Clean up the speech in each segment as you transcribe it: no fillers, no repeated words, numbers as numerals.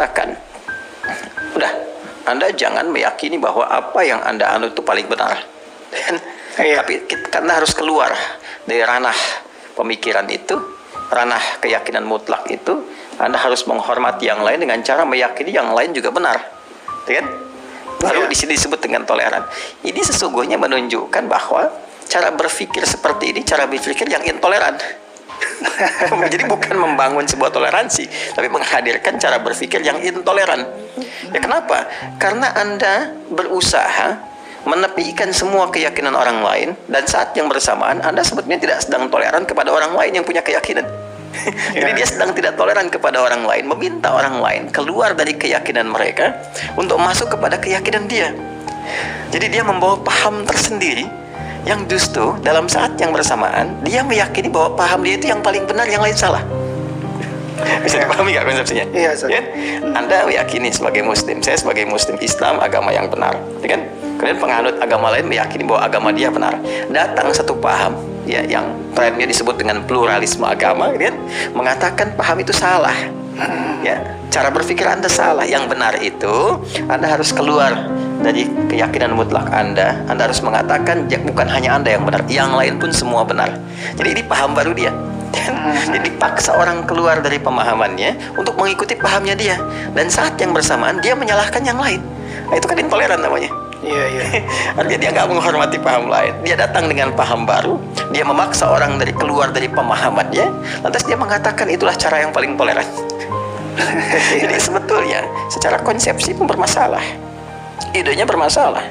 mengatakan, udah, Anda jangan meyakini bahwa apa yang Anda anut itu paling benar. Tapi karena harus keluar dari ranah pemikiran itu, ranah keyakinan mutlak itu, Anda harus menghormati yang lain dengan cara meyakini yang lain juga benar. Kan? Baru di sini disebut dengan toleran. Ini sesungguhnya menunjukkan bahwa cara berpikir seperti ini cara berpikir yang intoleran. Jadi bukan membangun sebuah toleransi, tapi menghadirkan cara berpikir yang intoleran. Ya kenapa? Karena Anda berusaha menepikan semua keyakinan orang lain, dan saat yang bersamaan Anda sebetulnya tidak sedang toleran kepada orang lain yang punya keyakinan. Jadi dia sedang tidak toleran kepada orang lain, meminta orang lain keluar dari keyakinan mereka untuk masuk kepada keyakinan dia. Jadi dia membawa paham tersendiri yang justru dalam saat yang bersamaan dia meyakini bahwa paham dia itu yang paling benar, yang lain salah. Bisa dipahami nggak konsepsinya? Iya, ya? Anda meyakini sebagai muslim, saya sebagai muslim, Islam agama yang benar, ya kan? Kemudian penganut agama lain meyakini bahwa agama dia benar. Datang satu paham, ya, yang trennya disebut dengan pluralisme agama, kan? Mengatakan paham itu salah. Ya, cara berpikir Anda salah. Yang benar itu Anda harus keluar dari keyakinan mutlak Anda. Anda harus mengatakan bukan hanya Anda yang benar, yang lain pun semua benar. Jadi ini paham baru dia. Jadi dipaksa orang keluar dari pemahamannya untuk mengikuti pahamnya dia, dan saat yang bersamaan dia menyalahkan yang lain. Nah, itu kan intoleran namanya. Iya. Artinya dia nggak menghormati paham lain. Dia datang dengan paham baru, dia memaksa orang keluar dari pemahamannya, lantas dia mengatakan itulah cara yang paling toleran. Jadi sebetulnya secara konsepsi pun bermasalah, idenya bermasalah.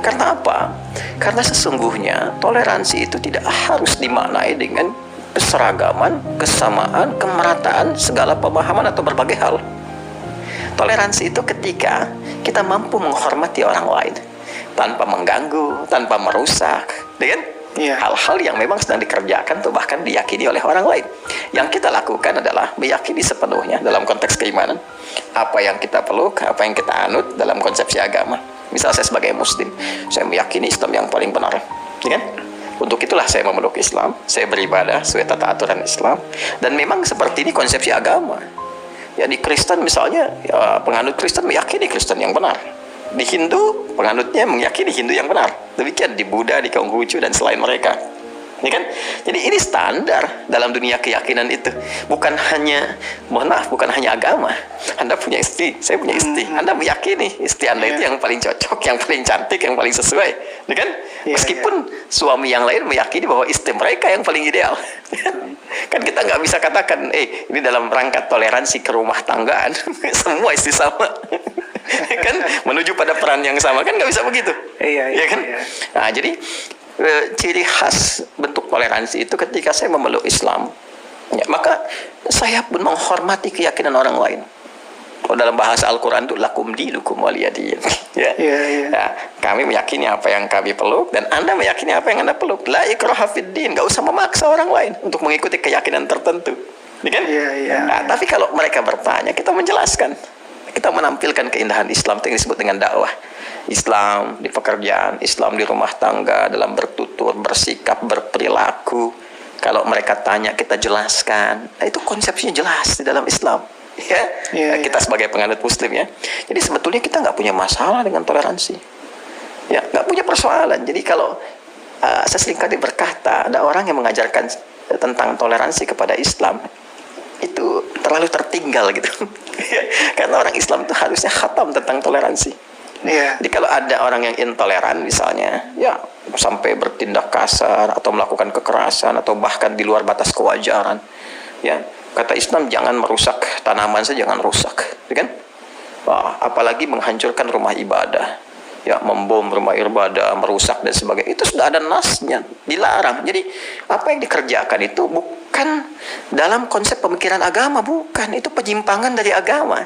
Karena apa? Karena sesungguhnya toleransi itu tidak harus dimaknai dengan keseragaman, kesamaan, kemerataan segala pemahaman atau berbagai hal. Toleransi itu ketika kita mampu menghormati orang lain tanpa mengganggu, tanpa merusak, dengan hal-hal yang memang sedang dikerjakan atau bahkan diyakini oleh orang lain. Yang kita lakukan adalah meyakini sepenuhnya dalam konteks keimanan apa yang kita peluk, apa yang kita anut dalam konsepsi agama. Misal saya sebagai muslim, saya meyakini Islam yang paling benar, ya kan? Untuk itulah saya memeluk Islam, saya beribadah sesuai tata aturan Islam, dan memang seperti ini konsepsi agama. Ya, di Kristen misalnya, ya, penganut Kristen meyakini Kristen yang benar. Di Hindu, penganutnya meyakini Hindu yang benar. Demikian di Buddha, di Konghucu, dan selain mereka. Ya kan? Jadi ini standar dalam dunia keyakinan itu. Bukan hanya, mohon maaf, bukan hanya agama. Anda punya istri, saya punya istri. Anda meyakini istri Anda itu yang paling cocok, yang paling cantik, yang paling sesuai. Ya kan? Meskipun suami yang lain meyakini bahwa istri mereka yang paling ideal. Kan kita nggak bisa katakan, ini dalam rangka toleransi kerumah tanggaan, semua istri sama. Kan menuju pada peran yang sama, kan nggak bisa begitu. Ya kan? Nah, jadi ciri khas bentuk toleransi itu ketika saya memeluk Islam, ya, maka saya pun menghormati keyakinan orang lain. Kalau dalam bahasa Al-Quran itu lakum dinukum waliyadin. Nah, kami meyakini apa yang kami peluk, dan Anda meyakini apa yang Anda peluk. La ikraha fid din, nggak usah memaksa orang lain untuk mengikuti keyakinan tertentu. Ya kan? Nah, tapi kalau mereka bertanya, kita menjelaskan, kita menampilkan keindahan Islam yang disebut dengan dakwah. Islam di pekerjaan, Islam di rumah tangga, dalam bertutur, bersikap, berperilaku. Kalau mereka tanya, kita jelaskan. Nah, itu konsepsinya jelas di dalam Islam. Kita sebagai penganut muslim, ya. Jadi sebetulnya kita nggak punya masalah dengan toleransi. Ya, nggak punya persoalan. Jadi kalau saya sering kali berkata, ada orang yang mengajarkan tentang toleransi kepada Islam, itu terlalu tertinggal gitu. Karena orang Islam itu harusnya khatam tentang toleransi. Jadi kalau ada orang yang intoleran misalnya, ya sampai bertindak kasar atau melakukan kekerasan atau bahkan di luar batas kewajaran, ya kata Islam jangan merusak tanaman saja, jangan rusak, ya kan? Apalagi menghancurkan rumah ibadah, ya membom rumah ibadah, merusak dan sebagainya, itu sudah ada nasnya, dilarang. Jadi apa yang dikerjakan itu bukan dalam konsep pemikiran agama, bukan, itu penyimpangan dari agama.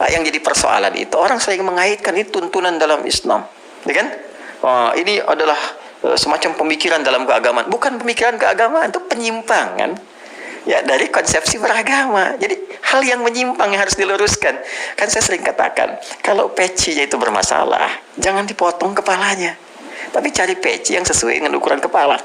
Yang jadi persoalan itu orang sering mengaitkan itu tuntunan dalam Islam, ya kan? Ini adalah semacam pemikiran dalam keagamaan. Bukan pemikiran keagamaan, itu penyimpangan, ya, dari konsepsi beragama. Jadi hal yang menyimpang yang harus diluruskan. Kan saya sering katakan, kalau pecinya itu bermasalah, jangan dipotong kepalanya, tapi cari peci yang sesuai dengan ukuran kepala.